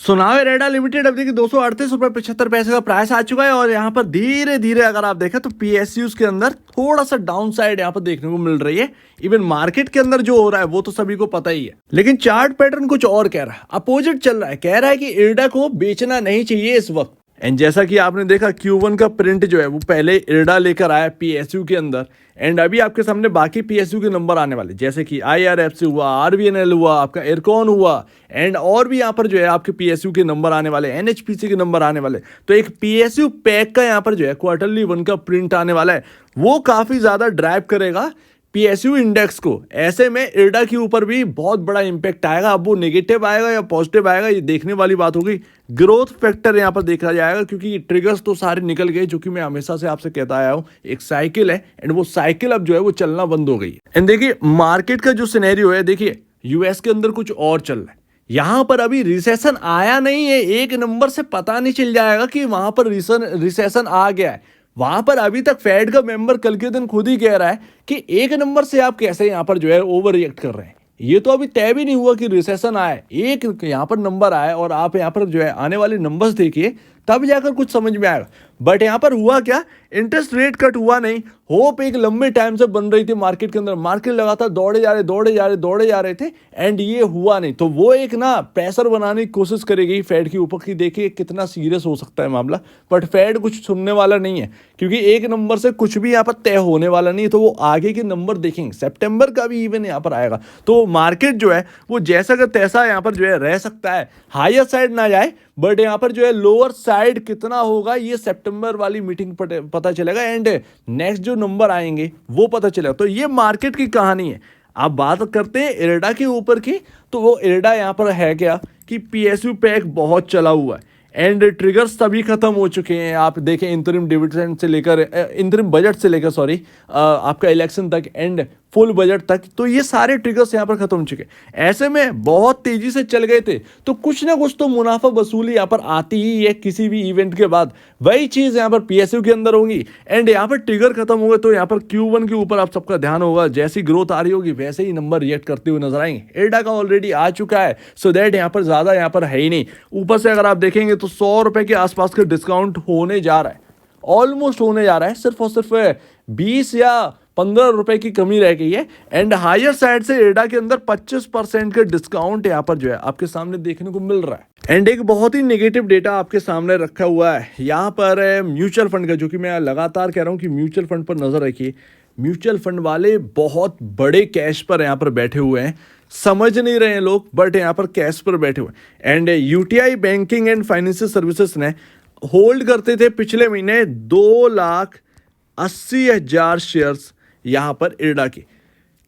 सुनाओ रेडा लिमिटेड अब देखिए 238 रुपये 75 पैसे का प्राइस आ चुका है और यहाँ पर धीरे धीरे अगर आप देखें तो पीएसयूज के अंदर थोड़ा सा डाउन साइड यहाँ पर देखने को मिल रही है। इवन मार्केट के अंदर जो हो रहा है वो तो सभी को पता ही है, लेकिन चार्ट पैटर्न कुछ और कह रहा है, अपोजिट चल रहा है। कह रहा है कि इरडा को बेचना नहीं चाहिए इस वक्त। एंड जैसा कि आपने देखा Q1 का प्रिंट जो है वो पहले इरडा लेकर आया पीएसयू के अंदर। एंड अभी आपके सामने बाकी पीएसयू के नंबर आने वाले, जैसे कि IRFC हुआ, RVNL हुआ, आपका इरकॉन हुआ, एंड और भी यहाँ पर जो है आपके पीएसयू के नंबर आने वाले, NHPC के नंबर आने वाले। तो एक पीएसयू पैक का यहाँ पर जो है क्वार्टरली 1 का प्रिंट आने वाला है, वो काफ़ी ज़्यादा ड्राइव करेगा पीएसयू इंडेक्स को। ऐसे में इरडा के ऊपर भी बहुत बड़ा इंपैक्ट आएगा। अब वो नेगेटिव आएगा या पॉजिटिव आएगा ये देखने वाली बात होगी। ग्रोथ फैक्टर यहाँ पर देखा जाएगा, क्योंकि ट्रिगर्स तो सारे निकल गए, जो कि मैं हमेशा से आपसे कहता आया हूँ। एक साइकिल है एंड वो साइकिल अब जो है वो चलना बंद हो गई है। एंड देखिए मार्केट का जो सिनेरियो है, देखिए यूएस के अंदर कुछ और चल रहा है। यहाँ पर अभी रिसेशन आया नहीं है, एक नंबर से पता नहीं चल जाएगा कि वहां पर रिसेशन आ गया है। वहां पर अभी तक फेड का मेंबर कल के दिन खुद ही कह रहा है कि एक नंबर से आप कैसे यहाँ पर जो है ओवर रिएक्ट कर रहे हैं। ये तो अभी तय भी नहीं हुआ कि रिसेशन आए, एक यहाँ पर नंबर आए और आप यहाँ पर जो है आने वाले नंबर्स देखिए तब जाकर कुछ समझ में आएगा। बट यहाँ पर हुआ क्या, इंटरेस्ट रेट कट हुआ नहीं। होप एक लंबे टाइम से बन रही थी मार्केट के अंदर, मार्केट लगातार दौड़े जा रहे थे एंड ये हुआ नहीं। तो वो एक ना प्रेशर बनाने की कोशिश करेगी फेड के ऊपर कि देखिए कितना सीरियस हो सकता है मामला। बट फेड कुछ सुनने वाला नहीं है, क्योंकि एक नंबर से कुछ भी यहाँ पर तय होने वाला नहीं है। तो वो आगे के नंबर देखेंगे, सितंबर का भी इवन यहाँ पर आएगा। तो मार्केट जो है वो जैसा का तैसा यहाँ पर जो है रह सकता है, हायर साइड ना जाए, बट यहाँ पर जो है लोअर साइड कितना होगा ये सितंबर वाली मीटिंग पर पता चलेगा। एंड नेक्स्ट जो नंबर आएंगे वो पता चलेगा। तो ये मार्केट की कहानी है। आप बात करते हैं इरडा के ऊपर की, तो वो इरडा यहाँ पर है क्या कि पीएसयू पैक बहुत चला हुआ है एंड ट्रिगर्स तभी खत्म हो चुके हैं। आप देखें इंतरिम डिविडेंड से लेकर इंतरिम बजट से लेकर आपका इलेक्शन तक एंड फुल बजट तक, तो ये सारे ट्रिगर्स यहाँ पर खत्म हो चुके। ऐसे में बहुत तेजी से चल गए थे, तो कुछ ना कुछ तो मुनाफा वसूली यहाँ पर आती ही है किसी भी इवेंट के बाद। वही चीज़ यहाँ पर पीएसयू के अंदर होगी एंड यहाँ पर ट्रिगर खत्म होगा। तो यहाँ पर Q1 के ऊपर आप सबका ध्यान होगा, जैसी ग्रोथ आ रही होगी वैसे ही नंबर रिएक्ट करते हुए नजर आएंगे। इरडा का ऑलरेडी आ चुका है, सो दैट यहाँ पर ज़्यादा यहाँ पर है ही नहीं। ऊपर से अगर आप देखेंगे तो 100 रुपये के आसपास का डिस्काउंट होने जा रहा है, ऑलमोस्ट होने जा रहा है। सिर्फ और सिर्फ 20 या 15 रुपए की कमी रह गई है। एंड हायर साइड से इरडा के अंदर 25% का डिस्काउंट यहाँ पर जो है आपके सामने देखने को मिल रहा है। एंड एक बहुत ही नेगेटिव डेटा आपके सामने रखा हुआ है यहाँ पर म्यूचुअल फंड का, जो कि मैं लगातार कह रहा हूँ कि म्यूचुअल फंड पर नजर रखिए। म्यूचुअल फंड वाले बहुत बड़े कैश पर यहाँ पर बैठे हुए हैं, समझ नहीं रहे हैं लोग, बट यहाँ पर कैश पर बैठे हुए हैं। And UTI banking and financial services ने होल्ड करते थे पिछले महीने 2,80,000 शेयर्स यहाँ पर इरडा के।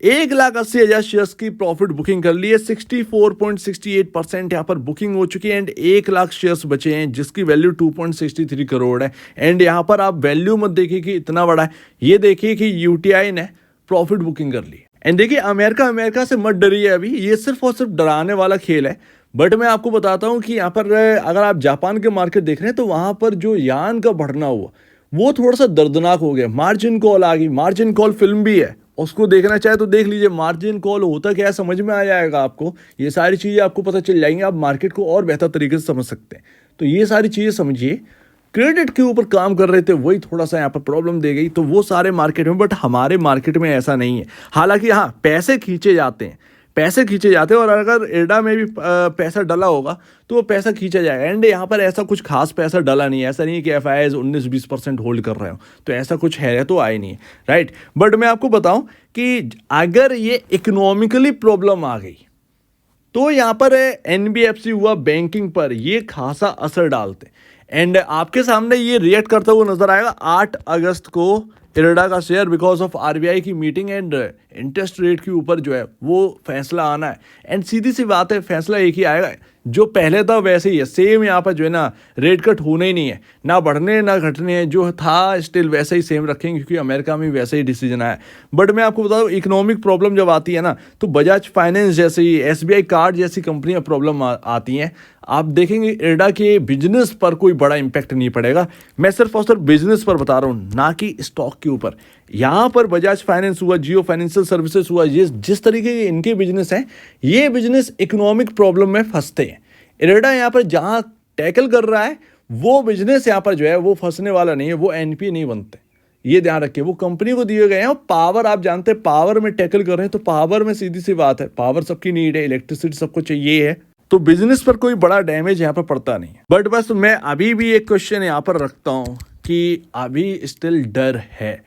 1,80,000 शेयर्स की प्रॉफिट बुकिंग कर ली है। 64.68% यहाँ पर बुकिंग हो चुकी है एंड 1 लाख शेयर्स बचे हैं जिसकी वैल्यू 2.63 करोड़ है। एंड यहाँ पर आप वैल्यू मत देखिए कि इतना बड़ा है, ये देखिए कि UTI ने प्रॉफिट बुकिंग कर ली है। एंड देखिए अमेरिका से मत डरिए, अभी ये सिर्फ और सिर्फ डराने वाला खेल है। बट मैं आपको बताता हूँ कि यहाँ पर अगर आप जापान के मार्केट देख रहे हैं तो वहाँ पर जो यान का बढ़ना हुआ वो थोड़ा सा दर्दनाक हो गया। मार्जिन कॉल आ गई, मार्जिन कॉल फिल्म भी है, उसको देखना चाहे तो देख लीजिए। मार्जिन कॉल होता क्या है समझ में आ जाएगा आपको, ये सारी चीज़ें आपको पता चल जाएंगी, आप मार्केट को और बेहतर तरीके से समझ सकते हैं। तो ये सारी चीज़ें समझिए। क्रेडिट के ऊपर काम कर रहे थे, वही थोड़ा सा यहाँ पर प्रॉब्लम दे गई, तो वो सारे मार्केट में, बट हमारे मार्केट में ऐसा नहीं है। हालांकि हाँ पैसे खींचे जाते हैं और अगर इरडा में भी पैसा डला होगा तो वो पैसा खींचा जाएगा। एंड यहाँ पर ऐसा कुछ खास पैसा डला नहीं है, ऐसा नहीं है कि FIIs 19-20% होल्ड कर रहे हो, तो ऐसा कुछ है तो आए नहीं है, राइट। बट मैं आपको बताऊं कि अगर ये इकोनॉमिकली प्रॉब्लम आ गई तो यहाँ पर NBFC हुआ बैंकिंग पर ये खासा असर डालते। एंड आपके सामने ये रिएक्ट करता हुआ नजर आएगा 8 अगस्त को इरडा का शेयर, बिकॉज ऑफ RBI की मीटिंग एंड इंटरेस्ट रेट के ऊपर जो है वो फैसला आना है। एंड सीधी सी बात है, फैसला एक ही आएगा, जो पहले था वैसे ही है, सेम। यहाँ पर जो है ना रेट कट होने ही नहीं है, ना बढ़ने ना घटने हैं, जो था स्टिल वैसे ही सेम रखेंगे, क्योंकि अमेरिका में वैसे ही डिसीजन आया। बट मैं आपको बता दूँ इकोनॉमिक प्रॉब्लम जब आती है ना तो बजाज फाइनेंस जैसी, SBI कार्ड जैसी कंपनियां प्रॉब्लम आती हैं। आप देखेंगे इरडा के बिजनेस पर कोई बड़ा इंपैक्ट नहीं पड़ेगा। मैं सिर्फ और सिर्फ बिजनेस पर बता रहा हूँ, ना कि स्टॉक के ऊपर। यहाँ पर बजाज फाइनेंस हुआ, जियो फाइनेंशियल सर्विसेज हुआ, ये जिस तरीके के इनके बिजनेस हैं, ये बिजनेस इकोनॉमिक प्रॉब्लम में फंसते हैं। इरेडा यहाँ पर जहाँ टैकल कर रहा है वो बिजनेस यहाँ पर जो है वो फंसने वाला नहीं है, वो एनपी नहीं बनते, ये ध्यान रखिए। वो कंपनी को दिए गए हैं, पावर आप जानते हैं, पावर में टैकल कर रहे हैं, तो पावर में सीधी सी बात है, पावर सबकी नीड है, इलेक्ट्रिसिटी सबको चाहिए है, तो बिजनेस पर कोई बड़ा डैमेज यहाँ पर पड़ता नहीं है। बट बस मैं अभी भी एक क्वेश्चन यहाँ पर रखता हूँ कि अभी स्टिल डर है।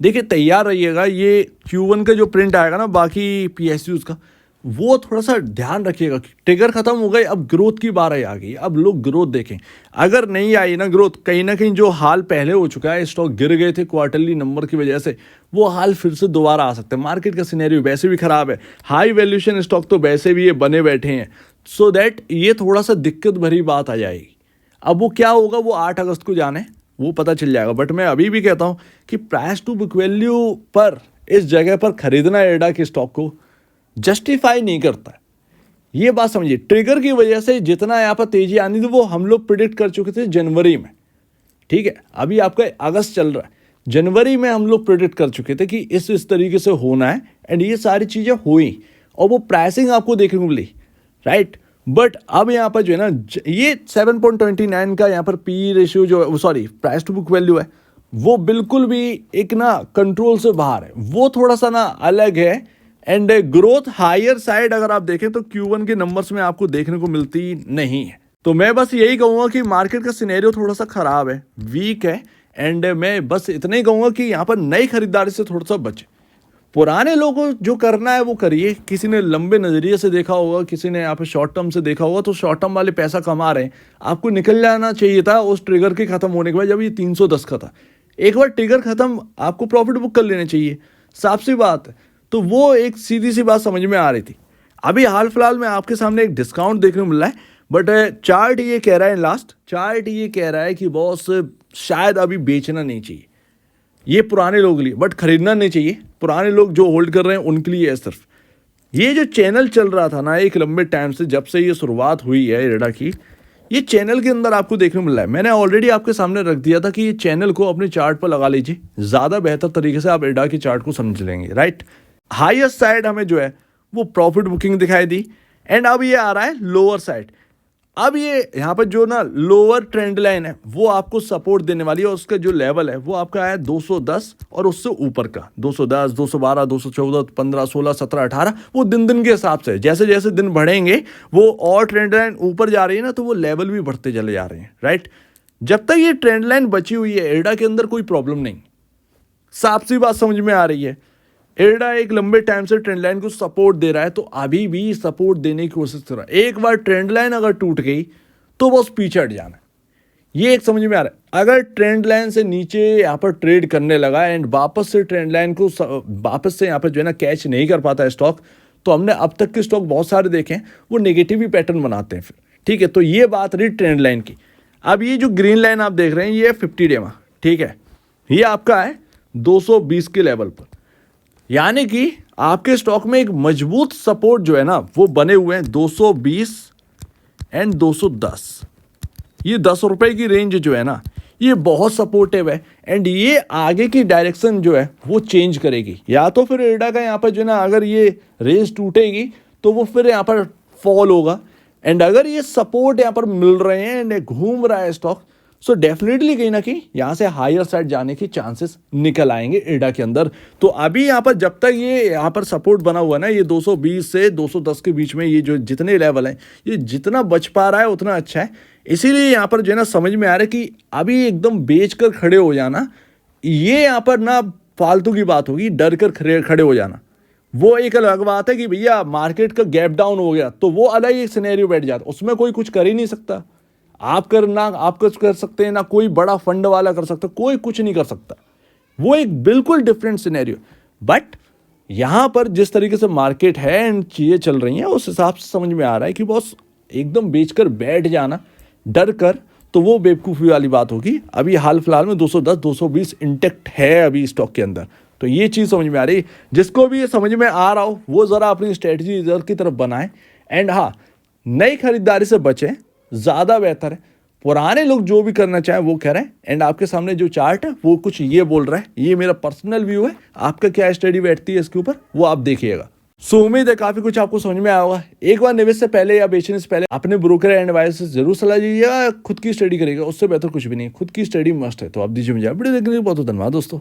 देखिए तैयार रहिएगा, ये Q1 का जो प्रिंट आएगा ना बाकी PSUs का, वो थोड़ा सा ध्यान रखिएगा। ट्रिगर खत्म हो गई, अब ग्रोथ की बारी आ गई, अब लोग ग्रोथ देखें। अगर नहीं आई ना ग्रोथ, कहीं ना कहीं जो हाल पहले हो चुका है, स्टॉक गिर गए थे क्वार्टरली नंबर की वजह से, वो हाल फिर से दोबारा आ सकते हैं। मार्केट का सिनेरियो वैसे भी खराब है, हाई वैल्यूएशन स्टॉक तो वैसे भी ये बने बैठे हैं, सो दैट ये थोड़ा सा दिक्कत भरी बात आ जाएगी। अब वो क्या होगा वो 8 अगस्त को जाने, वो पता चल जाएगा। बट मैं अभी भी कहता हूँ कि प्राइस टू बुक वैल्यू पर इस जगह पर खरीदना एडा के स्टॉक को जस्टिफाई नहीं करता है, ये बात समझिए। ट्रिगर की वजह से जितना यहाँ पर तेजी आनी थी वो हम लोग प्रिडिक्ट कर चुके थे जनवरी में, ठीक है। अभी आपका अगस्त चल रहा है, जनवरी में हम लोग प्रिडिक्ट कर चुके थे कि इस तरीके से होना है, एंड ये सारी चीज़ें हुई और वो प्राइसिंग आपको देखने को मिली, राइट। बट अब यहाँ पर जो है ना, ये 7.29 का यहाँ पर पी रेशियो जो sorry price to book value है, वो बिल्कुल भी एक ना कंट्रोल से बाहर है, वो थोड़ा सा ना अलग है। एंड ग्रोथ हायर साइड अगर आप देखें तो Q1 के नंबर्स में आपको देखने को मिलती नहीं है। तो मैं बस यही कहूँगा कि मार्केट का सिनेरियो थोड़ा सा खराब है, वीक है, एंड मैं बस इतना ही कहूँगा कि यहाँ पर नई खरीदारी से थोड़ा सा बचे। पुराने लोगों को जो करना है वो करिए। किसी ने लंबे नज़रिए से देखा होगा, किसी ने यहाँ पे शॉर्ट टर्म से देखा होगा, तो शॉर्ट टर्म वाले पैसा कमा रहे हैं, आपको निकल जाना चाहिए था उस ट्रिगर के खत्म होने के बाद, जब ये 310 का था। एक बार ट्रिगर खत्म, आपको प्रॉफिट बुक कर लेने चाहिए, साफ सी बात है। तो वो एक सीधी सी बात समझ में आ रही थी। अभी हाल फिलहाल में आपके सामने एक डिस्काउंट देखने को मिल रहा है, बट चार्ट ये कह रहा है, लास्ट चार्ट ये कह रहा है कि बॉस शायद अभी बेचना नहीं चाहिए, ये पुराने लोगों के लिए, बट खरीदना नहीं चाहिए। पुराने लोग जो होल्ड कर रहे हैं उनके लिए है सिर्फ। ये जो चैनल चल रहा था ना एक लंबे टाइम से, जब से ये शुरुआत हुई है इरेडा की, ये चैनल के अंदर आपको देखने को मिल रहा है। मैंने ऑलरेडी आपके सामने रख दिया था कि ये चैनल को अपने चार्ट पर लगा लीजिए, ज़्यादा बेहतर तरीके से आप इरेडा के चार्ट को समझ लेंगे, राइट। हाईएस्ट साइड हमें जो है वो प्रॉफिट बुकिंग दिखाई दी, एंड अब ये आ रहा है लोअर साइड। अब ये यहाँ पर जो ना लोअर ट्रेंड लाइन है वो आपको सपोर्ट देने वाली है, और उसका जो लेवल है वो आपका है 210 और उससे ऊपर का 210, 212, 214, 15, 16, 17, 18, वो दिन दिन के हिसाब से, जैसे जैसे दिन बढ़ेंगे वो और ट्रेंड लाइन ऊपर जा रही है ना, तो वो लेवल भी बढ़ते चले जा रहे हैं, राइट। जब तक ये ट्रेंड लाइन बची हुई है इरेडा के अंदर कोई प्रॉब्लम नहीं, साफ सी बात समझ में आ रही है। इरेडा एक लंबे टाइम से ट्रेंड लाइन को सपोर्ट दे रहा है, तो अभी भी सपोर्ट देने की कोशिश कर रहा है। एक बार ट्रेंड लाइन अगर टूट गई तो बस पीछे हट जाना है, ये एक समझ में आ रहा है। अगर ट्रेंड लाइन से नीचे यहाँ पर ट्रेड करने लगा एंड वापस से ट्रेंड लाइन को वापस से यहाँ पर जो है ना कैच नहीं कर पाता है स्टॉक, तो हमने अब तक के स्टॉक बहुत सारे देखे हैं वो नेगेटिव ही पैटर्न बनाते हैं फिर, ठीक है। तो ये बात रही ट्रेंड लाइन की। अब ये जो ग्रीन लाइन आप देख रहे हैं ये 50 डे में, ठीक है, ये आपका है 220 के लेवल पर, यानी कि आपके स्टॉक में एक मजबूत सपोर्ट जो है ना वो बने हुए हैं 220 एंड 210। ये 10 रुपए की रेंज जो है ना ये बहुत सपोर्टिव है, एंड ये आगे की डायरेक्शन जो है वो चेंज करेगी। या तो फिर इरेडा का यहाँ पर जो है ना अगर ये रेंज टूटेगी तो वो फिर यहाँ पर फॉल होगा, एंड अगर ये सपोर्ट यहाँ पर मिल रहे हैं एंड घूम रहा है स्टॉक, सो डेफिनेटली कहीं ना कहीं यहाँ से हायर साइड जाने के चांसेस निकल आएंगे इरेडा के अंदर। तो अभी यहाँ पर जब तक ये यहाँ पर सपोर्ट बना हुआ ना, ये 220 से 210 के बीच में ये जो जितने लेवल हैं, ये जितना बच पा रहा है उतना अच्छा है। इसीलिए यहाँ पर जो है ना समझ में आ रहा है कि अभी एकदम बेच कर खड़े हो जाना, ये यहाँ पर ना फालतू की बात होगी। डर कर खड़े हो जाना वो एक अलग बात है कि भैया मार्केट का गैप डाउन हो गया, तो वो अलग एक सिनेरियो बैठ जाता, उसमें कोई कुछ कर ही नहीं सकता। आप कुछ कर सकते हैं ना, कोई बड़ा फंड वाला कर सकता, कोई कुछ नहीं कर सकता। वो एक बिल्कुल डिफरेंट सिनेरियो। बट यहाँ पर जिस तरीके से मार्केट है एंड चीज़ें चल रही हैं, उस हिसाब से समझ में आ रहा है कि बॉस एकदम बेचकर बैठ जाना डर कर, तो वो बेवकूफ़ी वाली बात होगी। अभी हाल फिलहाल में 210, 220 इंटेक्ट है अभी स्टॉक के अंदर, तो ये चीज़ समझ में आ रही। जिसको भी ये समझ में आ रहा हो वो ज़रा अपनी स्ट्रेटजी इधर की तरफ बनाएं, एंड हाँ नई खरीदारी से बचें, ज़्यादा बेहतर है। पुराने लोग जो भी करना चाहें वो करें, एंड आपके सामने जो चार्ट है वो कुछ ये बोल रहा है, ये मेरा पर्सनल व्यू है। आपका क्या स्टडी बैठती है इसके ऊपर वो आप देखिएगा। सो उम्मीद है काफी कुछ आपको समझ में आया होगा। एक बार निवेश से पहले या बेचने से पहले अपने ब्रोकर एंड एडवाइजर से जरूर सलाह लीजिएगा। खुद की स्टडी करिएगा, उससे बेहतर कुछ भी नहीं, खुद की स्टडी मस्ट है। तो आप दीजिए मुझे वीडियो देखने के लिए बहुत धन्यवाद दोस्तों।